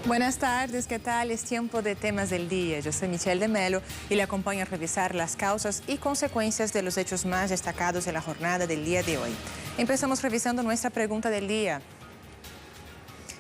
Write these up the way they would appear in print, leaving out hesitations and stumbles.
Buenas tardes, ¿qué tal? Es tiempo de temas del día. Yo soy Michelle de Melo y le acompaño a revisar las causas y consecuencias de los hechos más destacados de la jornada del día de hoy. Empezamos revisando nuestra pregunta del día.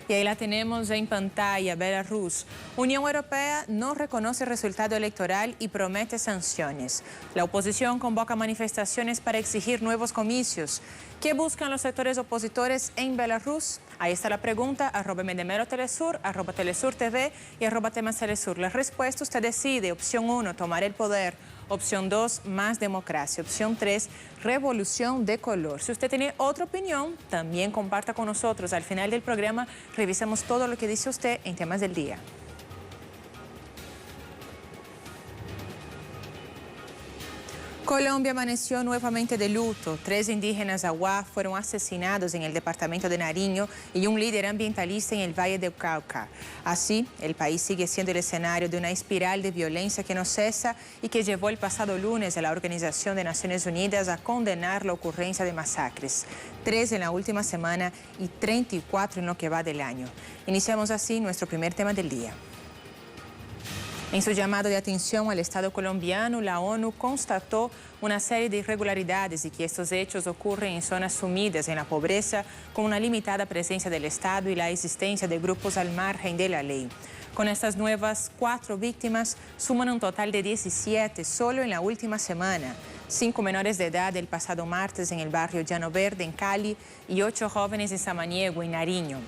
Y ahí la tenemos en pantalla, Belarus. Unión Europea no reconoce el resultado electoral y promete sanciones. La oposición convoca manifestaciones para exigir nuevos comicios. ¿Qué buscan los sectores opositores en Belarus? Ahí está la pregunta, @Medemelo Telesur, @Telesur TV y @Temas Telesur. La respuesta usted decide. Opción 1, tomar el poder. Opción 2, más democracia. Opción 3, revolución de color. Si usted tiene otra opinión, también comparta con nosotros. Al final del programa revisamos todo lo que dice usted en Temas del Día. Colombia amaneció nuevamente de luto. 3 indígenas aguá fueron asesinados en el departamento de Nariño y un líder ambientalista en el Valle del Cauca. Así, el país sigue siendo el escenario de una espiral de violencia que no cesa y que llevó el pasado lunes a la Organización de Naciones Unidas a condenar la ocurrencia de masacres. 3 en la última semana y 34 en lo que va del año. Iniciamos así nuestro primer tema del día. En su llamado de atención al Estado colombiano, la ONU constató una serie de irregularidades y que estos hechos ocurren en zonas sumidas en la pobreza, con una limitada presencia del Estado y la existencia de grupos al margen de la ley. Con estas nuevas 4 víctimas, suman un total de 17 solo en la última semana. 5 menores de edad el pasado martes en el barrio Llano Verde, en Cali, y 8 jóvenes en Samaniego, en Nariño.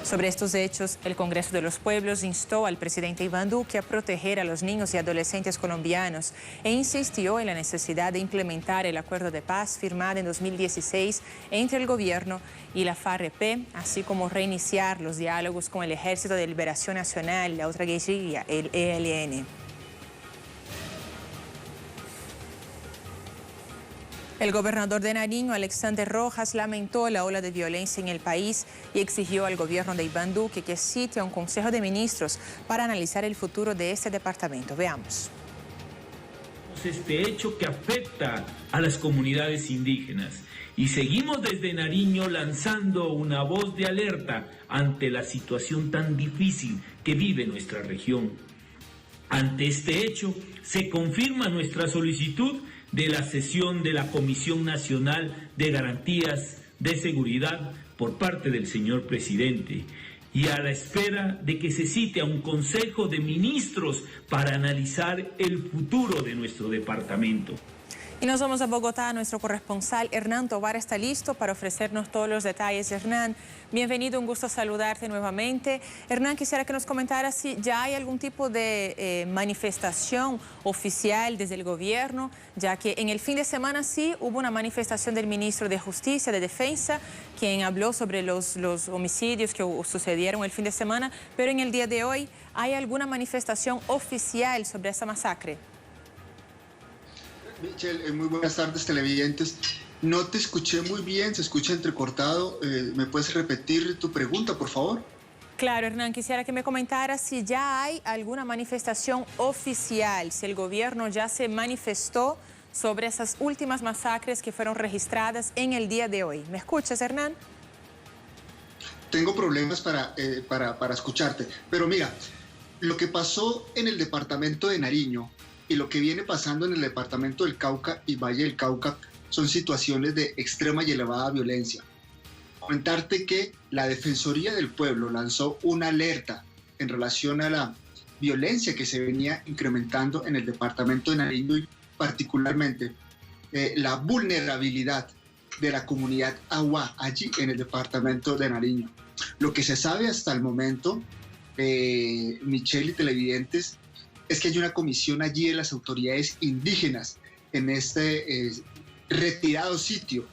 Sobre estos hechos, el Congreso de los Pueblos instó al presidente Iván Duque a proteger a los niños y adolescentes colombianos e insistió en la necesidad de implementar el acuerdo de paz firmado en 2016 entre el gobierno y la FAREP, así como reiniciar los diálogos con el Ejército de Liberación Nacional, la otra guerrilla, el ELN. El gobernador de Nariño, Alexander Rojas, lamentó la ola de violencia en el país y exigió al gobierno de Iván Duque que cite a un Consejo de Ministros para analizar el futuro de este departamento. Veamos. Este hecho que afecta a las comunidades indígenas y seguimos desde Nariño lanzando una voz de alerta ante la situación tan difícil que vive nuestra región. Ante este hecho, se confirma nuestra solicitud de la sesión de la Comisión Nacional de Garantías de Seguridad por parte del señor presidente y a la espera de que se cite a un Consejo de Ministros para analizar el futuro de nuestro departamento. Y nos vamos a Bogotá. Nuestro corresponsal Hernán Tovar está listo para ofrecernos todos los detalles. Hernán, bienvenido, un gusto saludarte nuevamente. Hernán, quisiera que nos comentaras si ya hay algún tipo de manifestación oficial desde el gobierno, ya que en el fin de semana sí hubo una manifestación del ministro de Justicia, de Defensa, quien habló sobre los homicidios que sucedieron el fin de semana, pero en el día de hoy, ¿hay alguna manifestación oficial sobre esa masacre? Michelle, muy buenas tardes, televidentes. No te escuché muy bien, se escucha entrecortado. ¿Me puedes repetir tu pregunta, por favor? Claro, Hernán, quisiera que me comentaras si ya hay alguna manifestación oficial, si el gobierno ya se manifestó sobre esas últimas masacres que fueron registradas en el día de hoy. ¿Me escuchas, Hernán? Tengo problemas para escucharte, pero mira, lo que pasó en el departamento de Nariño y lo que viene pasando en el departamento del Cauca y Valle del Cauca son situaciones de extrema y elevada violencia. Comentarte que la Defensoría del Pueblo lanzó una alerta en relación a la violencia que se venía incrementando en el departamento de Nariño y particularmente la vulnerabilidad de la comunidad aguá allí en el departamento de Nariño. Lo que se sabe hasta el momento, Michelle y televidentes, es que hay una comisión allí de las autoridades indígenas en este retirado sitio.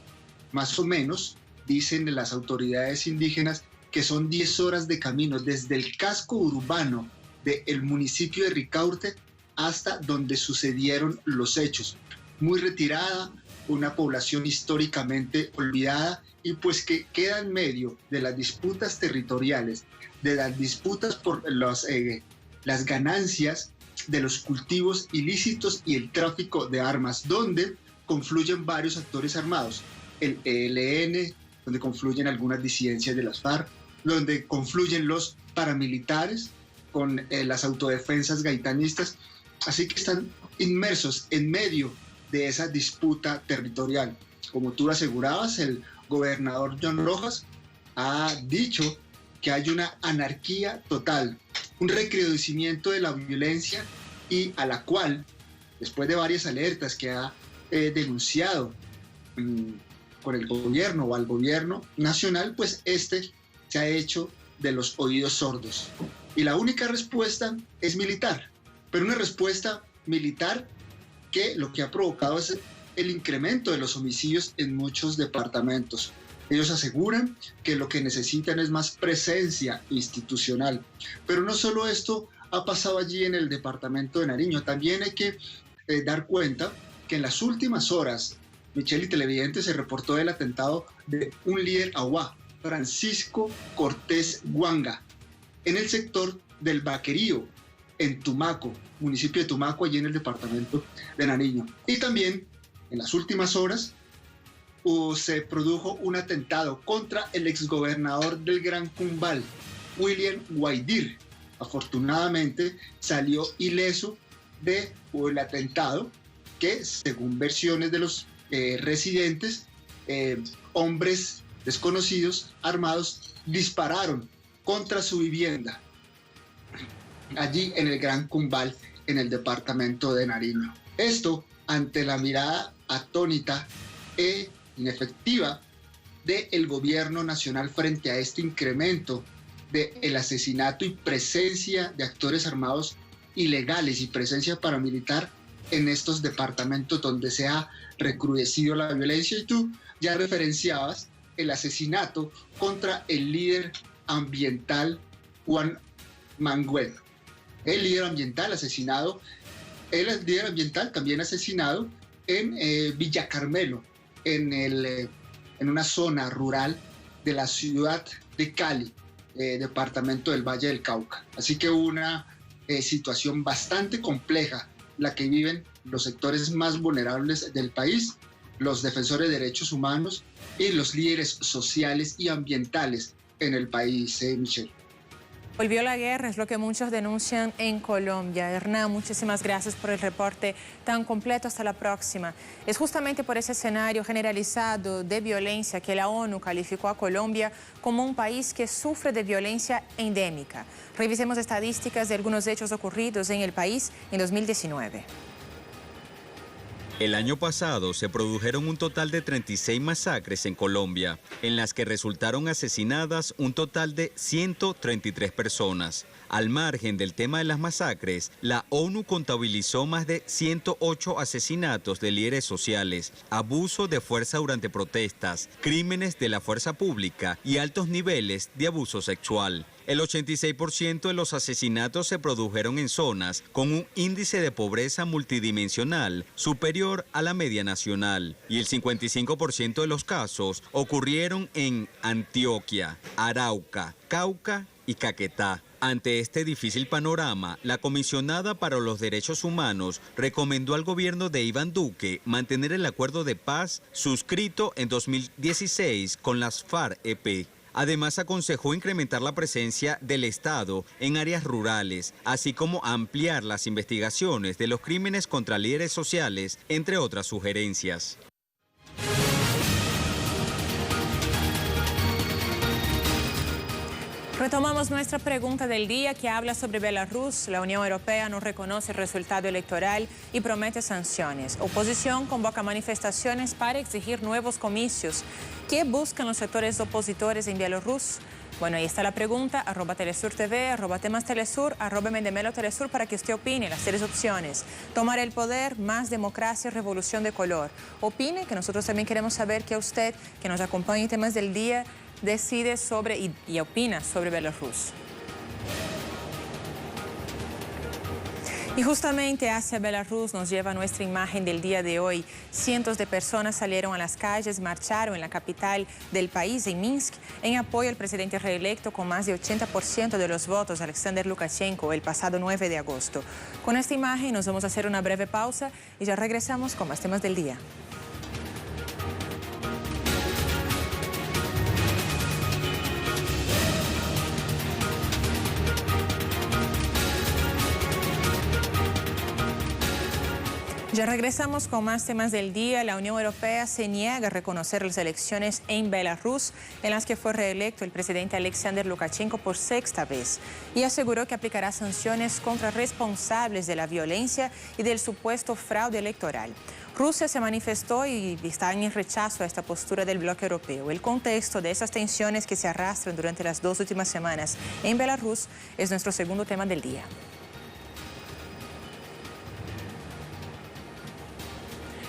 Más o menos, dicen las autoridades indígenas, que son 10 horas de camino desde el casco urbano del municipio de Ricaurte hasta donde sucedieron los hechos. Muy retirada, una población históricamente olvidada y pues que queda en medio de las disputas territoriales, de las disputas por las ganancias de los cultivos ilícitos y el tráfico de armas, donde confluyen varios actores armados, el ELN, donde confluyen algunas disidencias de las FARC, donde confluyen los paramilitares con las autodefensas gaitanistas. Así que están inmersos en medio de esa disputa territorial. Como tú asegurabas, el gobernador John Rojas ha dicho que hay una anarquía total, un recrudecimiento de la violencia y a la cual, después de varias alertas que ha denunciado con el gobierno o al gobierno nacional, pues este se ha hecho de los oídos sordos. Y la única respuesta es militar, pero una respuesta militar que lo que ha provocado es el incremento de los homicidios en muchos departamentos. Ellos aseguran que lo que necesitan es más presencia institucional. Pero no solo esto ha pasado allí en el departamento de Nariño, también hay que dar cuenta que en las últimas horas, Michelle y televidentes, se reportó el atentado de un líder aguá, Francisco Cortés Guanga, en el sector del Vaquerío, en Tumaco, municipio de Tumaco, allí en el departamento de Nariño. Y también en las últimas horas se produjo un atentado contra el exgobernador del Gran Cumbal, William Guaidir. Afortunadamente salió ileso del atentado que, según versiones de los residentes, hombres desconocidos armados dispararon contra su vivienda allí en el Gran Cumbal, en el departamento de Nariño. Esto ante la mirada atónita e inefectiva del gobierno nacional frente a este incremento del asesinato y presencia de actores armados ilegales y presencia paramilitar en estos departamentos donde se ha recrudecido la violencia. Y tú ya referenciabas el asesinato contra el líder ambiental Juan Manguel. El líder ambiental asesinado, el líder ambiental también asesinado en Villa Carmelo, en una zona rural de la ciudad de Cali, departamento del Valle del Cauca. Así que una situación bastante compleja la que viven los sectores más vulnerables del país, los defensores de derechos humanos y los líderes sociales y ambientales en el país, Michelle. Volvió la guerra, es lo que muchos denuncian en Colombia. Hernán, muchísimas gracias por el reporte tan completo. Hasta la próxima. Es justamente por ese escenario generalizado de violencia que la ONU calificó a Colombia como un país que sufre de violencia endémica. Revisemos estadísticas de algunos hechos ocurridos en el país en 2019. El año pasado se produjeron un total de 36 masacres en Colombia, en las que resultaron asesinadas un total de 133 personas. Al margen del tema de las masacres, la ONU contabilizó más de 108 asesinatos de líderes sociales, abuso de fuerza durante protestas, crímenes de la fuerza pública y altos niveles de abuso sexual. El 86% de los asesinatos se produjeron en zonas con un índice de pobreza multidimensional superior a la media nacional y el 55% de los casos ocurrieron en Antioquia, Arauca, Cauca y Caquetá. Ante este difícil panorama, la comisionada para los derechos humanos recomendó al gobierno de Iván Duque mantener el acuerdo de paz suscrito en 2016 con las FARC-EP. Además, aconsejó incrementar la presencia del Estado en áreas rurales, así como ampliar las investigaciones de los crímenes contra líderes sociales, entre otras sugerencias. Retomamos nuestra pregunta del día que habla sobre Belarus. La Unión Europea no reconoce el resultado electoral y promete sanciones. Oposición convoca manifestaciones para exigir nuevos comicios. ¿Qué buscan los sectores opositores en Bielorrusia? Bueno, ahí está la pregunta, @TelesurTV, @temasTelesur, @MendemeloTelesur para que usted opine las 3 opciones. Tomar el poder, más democracia, revolución de color. Opine, que nosotros también queremos saber que usted, que nos acompaña en temas del día, decide sobre y opina sobre Belarus. Y justamente hacia Belarus nos lleva nuestra imagen del día de hoy. Cientos de personas salieron a las calles, marcharon en la capital del país, en Minsk, en apoyo al presidente reelecto con más de 80% de los votos, Alexander Lukashenko, el pasado 9 de agosto. Con esta imagen nos vamos a hacer una breve pausa y ya regresamos con más temas del día. Ya regresamos con más temas del día. La Unión Europea se niega a reconocer las elecciones en Belarus, en las que fue reelecto el presidente Alexander Lukashenko por sexta vez, y aseguró que aplicará sanciones contra responsables de la violencia y del supuesto fraude electoral. Rusia se manifestó y está en rechazo a esta postura del bloque europeo. El contexto de esas tensiones que se arrastran durante las 2 últimas semanas en Belarus es nuestro segundo tema del día.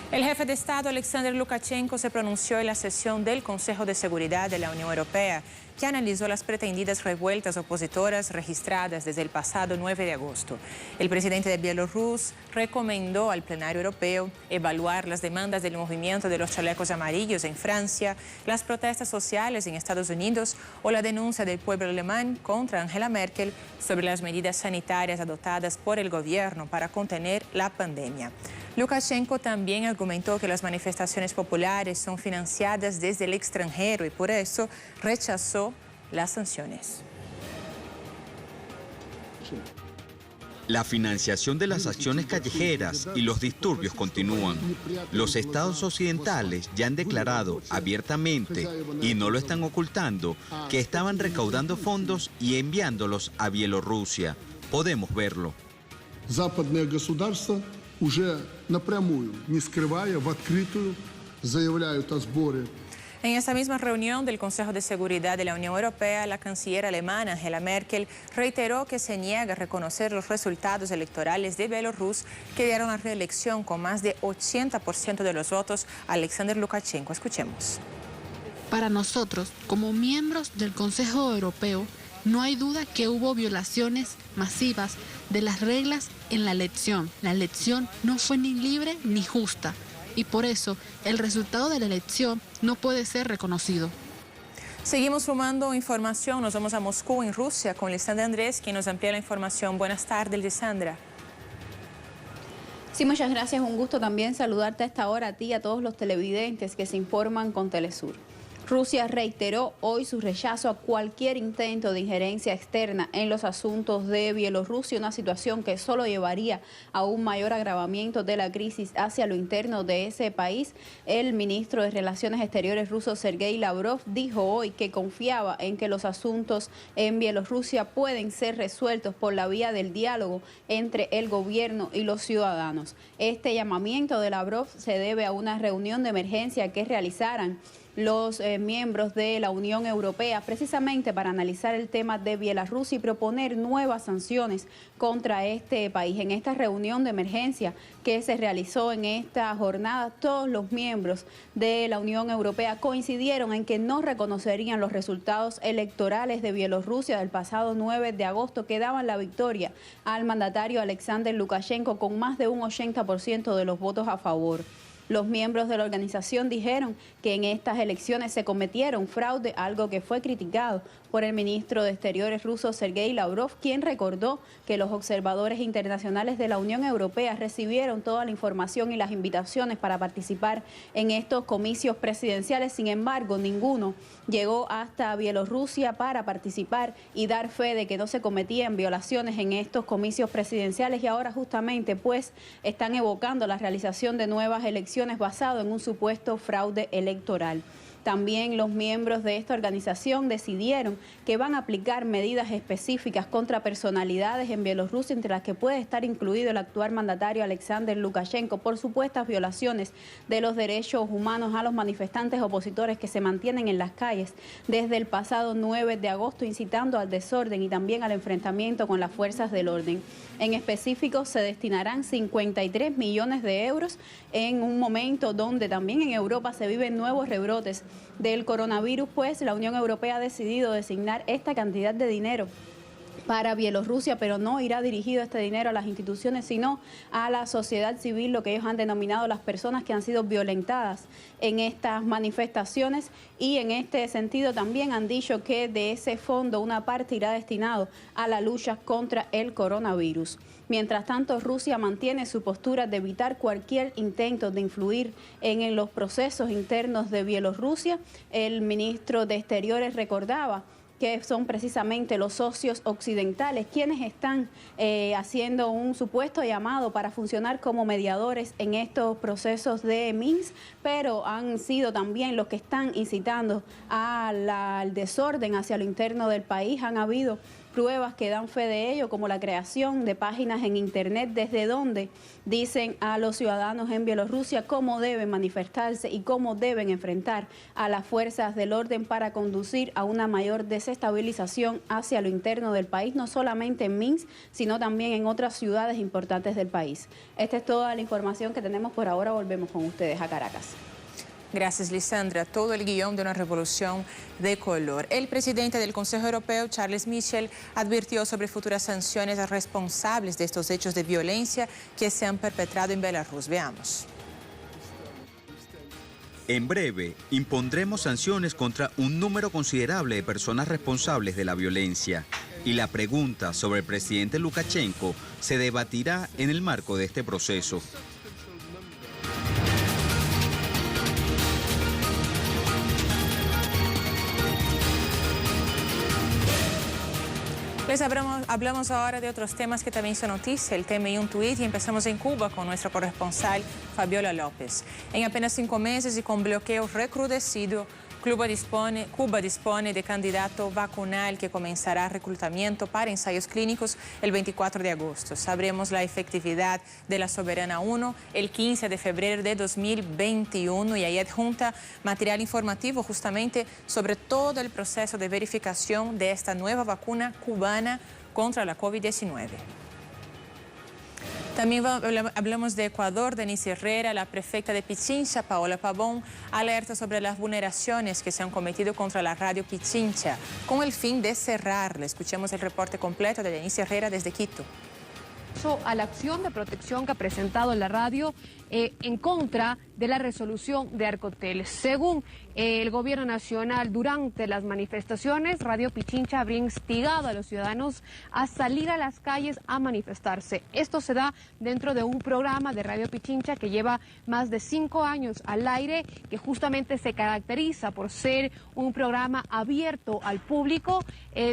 El jefe de Estado, Alexander Lukashenko, se pronunció en la sesión del Consejo de Seguridad de la Unión Europea, que analizó las pretendidas revueltas opositoras registradas desde el pasado 9 de agosto. El presidente de Bielorrusia recomendó al plenario europeo evaluar las demandas del movimiento de los chalecos amarillos en Francia, las protestas sociales en Estados Unidos o la denuncia del pueblo alemán contra Angela Merkel sobre las medidas sanitarias adoptadas por el gobierno para contener la pandemia. Lukashenko también argumentó que las manifestaciones populares son financiadas desde el extranjero y por eso rechazó las sanciones. La financiación de las acciones callejeras y los disturbios continúan. Los estados occidentales ya han declarado abiertamente, y no lo están ocultando, que estaban recaudando fondos y enviándolos a Bielorrusia. Podemos verlo. Уже напрямую, не скрывая, в открытую заявляют о сборе. En esta misma reunión del Consejo de Seguridad de la Unión Europea, la canciller alemana Angela Merkel reiteró que se niega a reconocer los resultados electorales de Bielorrusia, que dieron la reelección con más de 80% de los votos a Alexander Lukashenko. Escuchemos. Para nosotros, como miembros del Consejo Europeo, no hay duda que hubo violaciones masivas de las reglas en la elección. La elección no fue ni libre ni justa y por eso el resultado de la elección no puede ser reconocido. Seguimos sumando información. Nos vamos a Moscú, en Rusia, con Lisandra Andrés, quien nos amplía la información. Buenas tardes, Lisandra. Sí, muchas gracias. Un gusto también saludarte a esta hora a ti y a todos los televidentes que se informan con Telesur. Rusia reiteró hoy su rechazo a cualquier intento de injerencia externa en los asuntos de Bielorrusia, una situación que solo llevaría a un mayor agravamiento de la crisis hacia lo interno de ese país. El ministro de Relaciones Exteriores ruso, Sergei Lavrov, dijo hoy que confiaba en que los asuntos en Bielorrusia pueden ser resueltos por la vía del diálogo entre el gobierno y los ciudadanos. Este llamamiento de Lavrov se debe a una reunión de emergencia que realizaran los miembros de la Unión Europea precisamente para analizar el tema de Bielorrusia y proponer nuevas sanciones contra este país. En esta reunión de emergencia que se realizó en esta jornada, todos los miembros de la Unión Europea coincidieron en que no reconocerían los resultados electorales de Bielorrusia del pasado 9 de agosto que daban la victoria al mandatario Alexander Lukashenko con más de un 80% de los votos a favor. Los miembros de la organización dijeron que en estas elecciones se cometieron fraude, algo que fue criticado por el ministro de Exteriores ruso Sergei Lavrov, quien recordó que los observadores internacionales de la Unión Europea recibieron toda la información y las invitaciones para participar en estos comicios presidenciales. Sin embargo, ninguno llegó hasta Bielorrusia para participar y dar fe de que no se cometían violaciones en estos comicios presidenciales, y ahora justamente pues están evocando la realización de nuevas elecciones basado en un supuesto fraude electoral. También los miembros de esta organización decidieron que van a aplicar medidas específicas contra personalidades en Bielorrusia, entre las que puede estar incluido el actual mandatario Alexander Lukashenko, por supuestas violaciones de los derechos humanos a los manifestantes opositores que se mantienen en las calles desde el pasado 9 de agosto, incitando al desorden y también al enfrentamiento con las fuerzas del orden. En específico, se destinarán 53 millones de euros en un momento donde también en Europa se viven nuevos rebrotes del coronavirus, pues la Unión Europea ha decidido designar esta cantidad de dinero para Bielorrusia, pero no irá dirigido este dinero a las instituciones, sino a la sociedad civil, lo que ellos han denominado las personas que han sido violentadas en estas manifestaciones, y en este sentido también han dicho que de ese fondo una parte irá destinado a la lucha contra el coronavirus. Mientras tanto, Rusia mantiene su postura de evitar cualquier intento de influir en los procesos internos de Bielorrusia. El ministro de Exteriores recordaba que son precisamente los socios occidentales, quienes están haciendo un supuesto llamado para funcionar como mediadores en estos procesos de Minsk, pero han sido también los que están incitando al desorden hacia lo interno del país. Han habido pruebas que dan fe de ello, como la creación de páginas en internet desde donde dicen a los ciudadanos en Bielorrusia cómo deben manifestarse y cómo deben enfrentar a las fuerzas del orden para conducir a una mayor desestabilización hacia lo interno del país, no solamente en Minsk, sino también en otras ciudades importantes del país. Esta es toda la información que tenemos por ahora. Volvemos con ustedes a Caracas. Gracias, Lisandra. Todo el guión de una revolución de color. El presidente del Consejo Europeo, Charles Michel, advirtió sobre futuras sanciones a responsables de estos hechos de violencia que se han perpetrado en Belarus. Veamos. En breve, impondremos sanciones contra un número considerable de personas responsables de la violencia. Y la pregunta sobre el presidente Lukashenko se debatirá en el marco de este proceso. Les hablamos ahora de otros temas que también son noticia, el tema y un tuit, y empezamos en Cuba con nuestro corresponsal Fabiola López. En apenas 5 meses y con bloqueo recrudecido, Cuba dispone de candidato vacunal que comenzará reclutamiento para ensayos clínicos el 24 de agosto. Sabremos la efectividad de la Soberana 1 el 15 de febrero de 2021 y ahí adjunta material informativo justamente sobre todo el proceso de verificación de esta nueva vacuna cubana contra la COVID-19. También hablamos de Ecuador. Denise Herrera, la prefecta de Pichincha, Paola Pavón, alerta sobre las vulneraciones que se han cometido contra la radio Pichincha con el fin de cerrarla. Escuchemos el reporte completo de Denise Herrera desde Quito. A la acción de protección que ha presentado la radio en contra de la resolución de Arcotel. Según el gobierno nacional, durante las manifestaciones, Radio Pichincha habría instigado a los ciudadanos a salir a las calles a manifestarse. Esto se da dentro de un programa de Radio Pichincha que lleva más de 5 años al aire, que justamente se caracteriza por ser un programa abierto al público,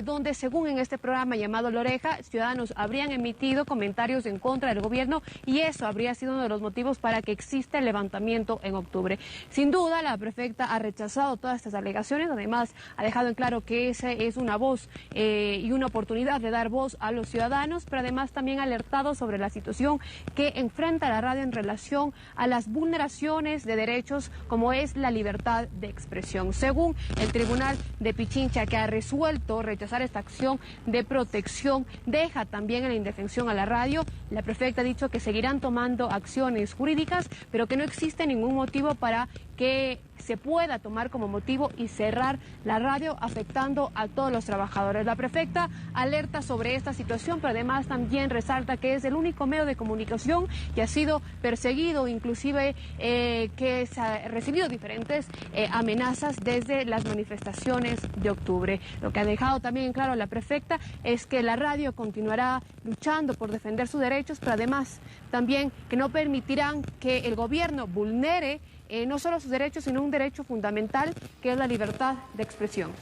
donde según en este programa llamado La Oreja, ciudadanos habrían emitido comentarios en contra del gobierno y eso habría sido uno de los motivos para que exista el levantamiento en octubre. Sin duda, la prefecta ha rechazado todas estas alegaciones, además ha dejado en claro que esa es una voz y una oportunidad de dar voz a los ciudadanos, pero además también ha alertado sobre la situación que enfrenta la radio en relación a las vulneraciones de derechos como es la libertad de expresión. Según el Tribunal de Pichincha, que ha resuelto rechazar esta acción de protección, deja también en la indefensión a la radio. La prefecta ha dicho que seguirán tomando acciones jurídicas, pero que no existe ningún motivo para que se pueda tomar como motivo y cerrar la radio, afectando a todos los trabajadores. La prefecta alerta sobre esta situación, pero además también resalta que es el único medio de comunicación que ha sido perseguido, inclusive que se ha recibido diferentes amenazas desde las manifestaciones de octubre. Lo que ha dejado también en claro la prefecta es que la radio continuará luchando por defender sus derechos, pero además también que no permitirán que el gobierno vulnere no solo sus derechos, sino un derecho fundamental que es la libertad de expresión.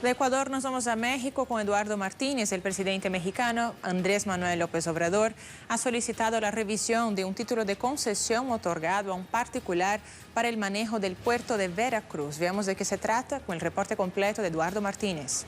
De Ecuador nos vamos a México con Eduardo Martínez. El presidente mexicano Andrés Manuel López Obrador ha solicitado la revisión de un título de concesión otorgado a un particular para el manejo del puerto de Veracruz. Veamos de qué se trata con el reporte completo de Eduardo Martínez.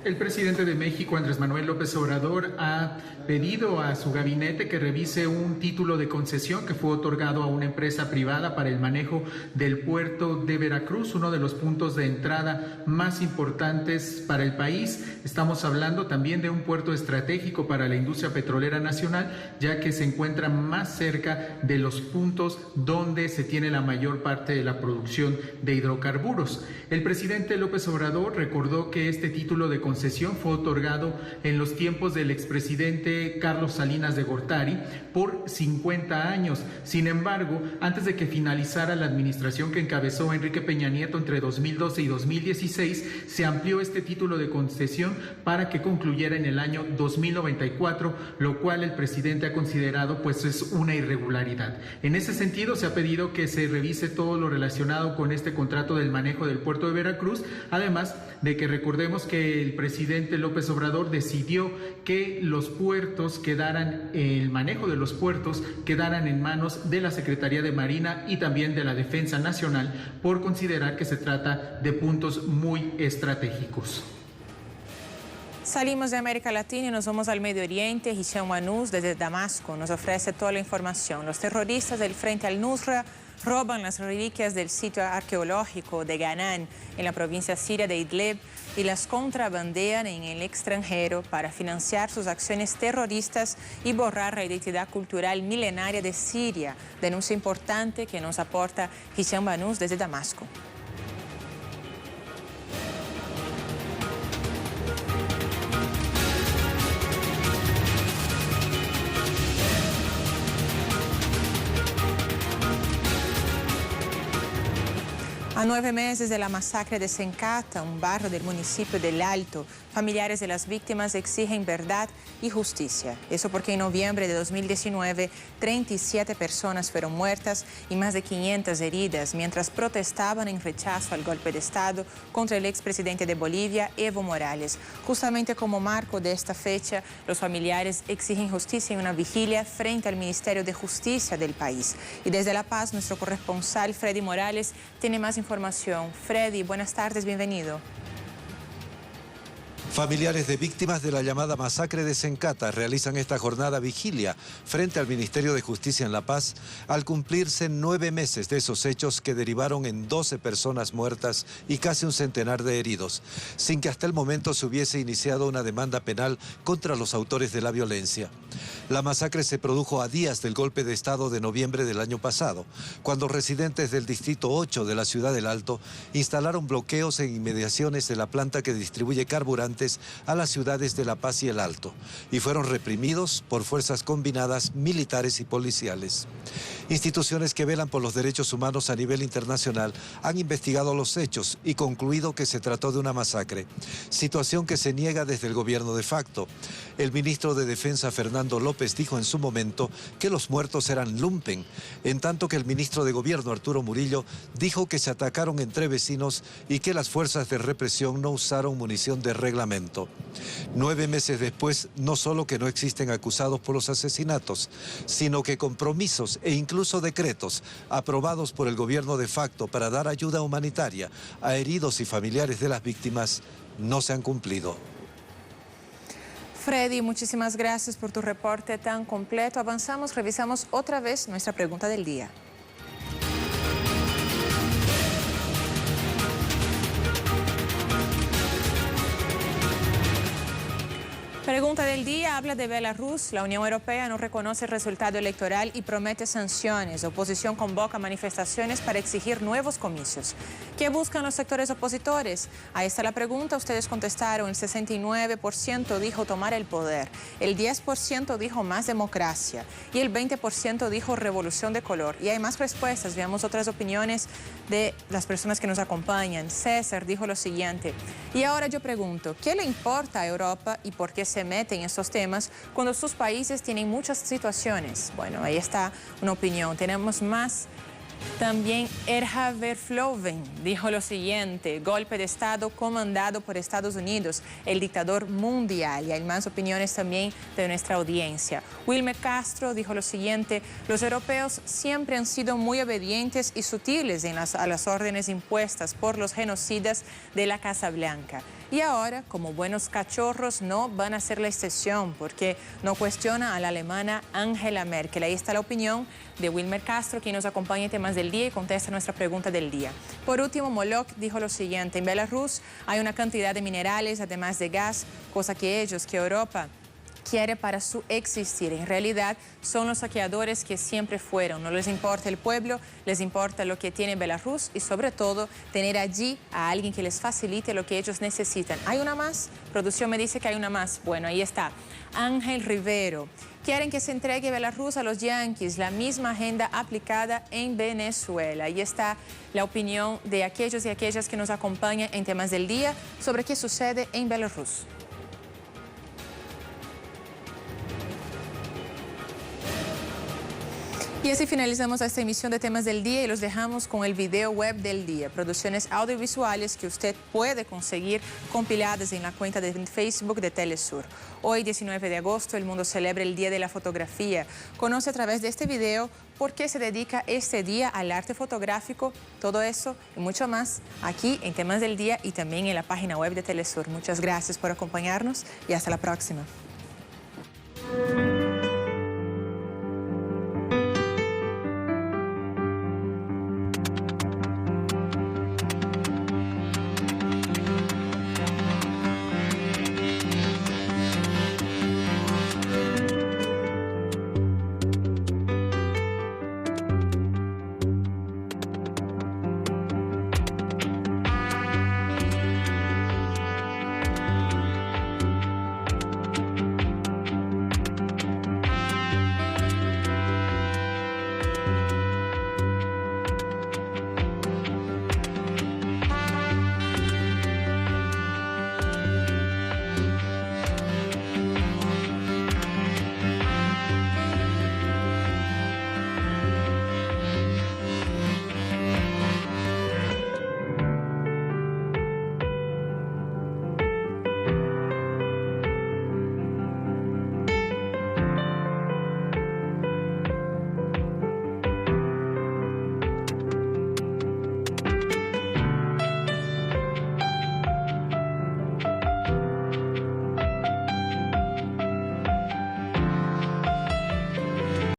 El presidente de México, Andrés Manuel López Obrador, ha pedido a su gabinete que revise un título de concesión que fue otorgado a una empresa privada para el manejo del puerto de Veracruz, uno de los puntos de entrada más importantes para el país. Estamos hablando también de un puerto estratégico para la industria petrolera nacional, ya que se encuentra más cerca de los puntos donde se tiene la mayor parte de la producción de hidrocarburos. El presidente López Obrador recordó que este título de concesión concesión fue otorgado en los tiempos del expresidente Carlos Salinas de Gortari por 50 años. Sin embargo, antes de que finalizara la administración que encabezó Enrique Peña Nieto entre 2012 y 2016, se amplió este título de concesión para que concluyera en el año 2094, lo cual el presidente ha considerado pues es una irregularidad. En ese sentido, se ha pedido que se revise todo lo relacionado con este contrato del manejo del puerto de Veracruz, además de que recordemos que el presidente López Obrador decidió que los puertos quedaran, el manejo de los puertos quedaran en manos de la Secretaría de Marina y también de la Defensa Nacional, por considerar que se trata de puntos muy estratégicos. Salimos de América Latina y nos vamos al Medio Oriente. Hisham Manous, desde Damasco, nos ofrece toda la información. Los terroristas del Frente al-Nusra roban las reliquias del sitio arqueológico de Ganán, en la provincia siria de Idlib, y las contrabandean en el extranjero para financiar sus acciones terroristas y borrar la identidad cultural milenaria de Siria. Denuncia importante que nos aporta Hisham Manous desde Damasco. A 9 meses de la masacre de Sencata, un barrio del municipio del Alto, familiares de las víctimas exigen verdad y justicia. Eso porque en noviembre de 2019, 37 personas fueron muertas y más de 500 heridas mientras protestaban en rechazo al golpe de Estado contra el expresidente de Bolivia, Evo Morales. Justamente como marco de esta fecha, los familiares exigen justicia en una vigilia frente al Ministerio de Justicia del país. Y desde La Paz, nuestro corresponsal Freddy Morales tiene más información. Freddy, buenas tardes, bienvenido. Familiares de víctimas de la llamada masacre de Sencata realizan esta jornada vigilia frente al Ministerio de Justicia en La Paz al cumplirse 9 meses de esos hechos que derivaron en 12 personas muertas y casi un centenar de heridos, sin que hasta el momento se hubiese iniciado una demanda penal contra los autores de la violencia. La masacre se produjo a días del golpe de Estado de noviembre del año pasado, cuando residentes del Distrito 8 de la Ciudad del Alto instalaron bloqueos en inmediaciones de la planta que distribuye carburante a las ciudades de La Paz y El Alto, y fueron reprimidos por fuerzas combinadas militares y policiales. Instituciones que velan por los derechos humanos a nivel internacional han investigado los hechos y concluido que se trató de una masacre, situación que se niega desde el gobierno de facto. El ministro de Defensa, Fernando López, dijo en su momento que los muertos eran lumpen, en tanto que el ministro de Gobierno, Arturo Murillo, dijo que se atacaron entre vecinos y que las fuerzas de represión no usaron munición de reglamento. 9 meses después, no solo que no existen acusados por los asesinatos, sino que compromisos e incluso decretos aprobados por el gobierno de facto para dar ayuda humanitaria a heridos y familiares de las víctimas no se han cumplido. Freddy, muchísimas gracias por tu reporte tan completo. Avanzamos, revisamos otra vez nuestra pregunta del día. Pregunta del día habla de Belarus. La Unión Europea no reconoce el resultado electoral y promete sanciones. Oposición convoca manifestaciones para exigir nuevos comicios. ¿Qué buscan los sectores opositores? Ahí está la pregunta. Ustedes contestaron. El 69% dijo tomar el poder. El 10% dijo más democracia. Y el 20% dijo revolución de color. Y hay más respuestas. Veamos otras opiniones de las personas que nos acompañan. César dijo lo siguiente. Y ahora yo pregunto, ¿qué le importa a Europa y por qué se mete en estos temas cuando sus países tienen muchas situaciones? Bueno, ahí está una opinión. Tenemos más. También Erja Verfloven dijo lo siguiente: golpe de Estado comandado por Estados Unidos, el dictador mundial. Y hay más opiniones también de nuestra audiencia. Wilmer Castro dijo lo siguiente: los europeos siempre han sido muy obedientes y sutiles a las órdenes impuestas por los genocidas de la Casa Blanca. Y ahora, como buenos cachorros, no van a ser la excepción porque no cuestiona a la alemana Angela Merkel. Ahí está la opinión de Wilmer Castro, quien nos acompaña en temas del día y contesta nuestra pregunta del día. Por último, Molok dijo lo siguiente: en Belarus hay una cantidad de minerales, además de gas, cosa que Europa quiere para su existir. En realidad son los saqueadores que siempre fueron. No les importa el pueblo, les importa lo que tiene Belarus y sobre todo tener allí a alguien que les facilite lo que ellos necesitan. ¿Hay una más? Producción me dice que hay una más. Bueno, ahí está. Ángel Rivero. Quieren que se entregue Belarus a los yanquis, la misma agenda aplicada en Venezuela. Ahí está la opinión de aquellos y aquellas que nos acompañan en Temas del Día sobre qué sucede en Belarus. Y así finalizamos esta emisión de Temas del Día y los dejamos con el video web del día. Producciones audiovisuales que usted puede conseguir compiladas en la cuenta de Facebook de Telesur. Hoy, 19 de agosto, el mundo celebra el Día de la Fotografía. Conoce a través de este video por qué se dedica este día al arte fotográfico. Todo eso y mucho más aquí en Temas del Día y también en la página web de Telesur. Muchas gracias por acompañarnos y hasta la próxima.